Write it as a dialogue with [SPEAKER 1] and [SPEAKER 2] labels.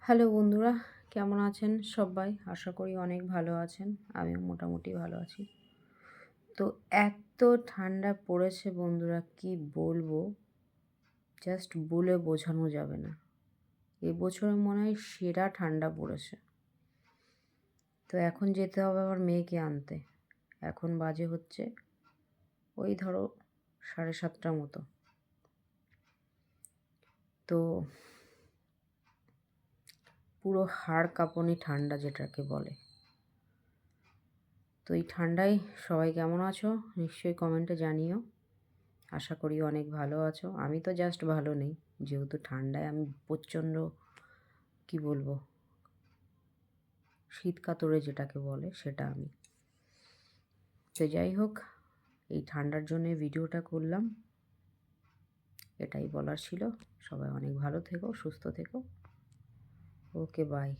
[SPEAKER 1] Hello বন্ধুরা, কেমন আছেন সবাই? আশা করি অনেক ভালো আছেন। আমিও মোটামুটি ভালো আছি। তো এত ঠান্ডা পড়েছে বন্ধুরা, কি বলবো? জাস্ট বলে বোঝানো যাবে না। এবছরে মনে হয় সেরা ঠান্ডা পড়েছে। তো এখন যেতে হবে আমার মেয়েকে আনতে। এখন বাজে হচ্ছে ওই ধরো 7:30 মতো। তো পুরো হাড় কাঁপুনি ঠান্ডা যেটাকে বলে। তো এই ঠান্ডায় সবাই কেমন আছো? নিশ্চয়ই কমেন্টে জানিও। আশা করি অনেক ভালো আছো। আমি তো জাস্ট ভালো নেই, যেহেতু ঠান্ডায় আমি প্রচণ্ড কী বলবো, শীত কাতরে যেটাকে বলে সেটা আমি। তো যাই হোক, এই ঠান্ডার জন্যে ভিডিওটা করলাম, এটাই বলার ছিল। সবাই অনেক ভালো থেকো, সুস্থ থেকো। ওকে, বাই।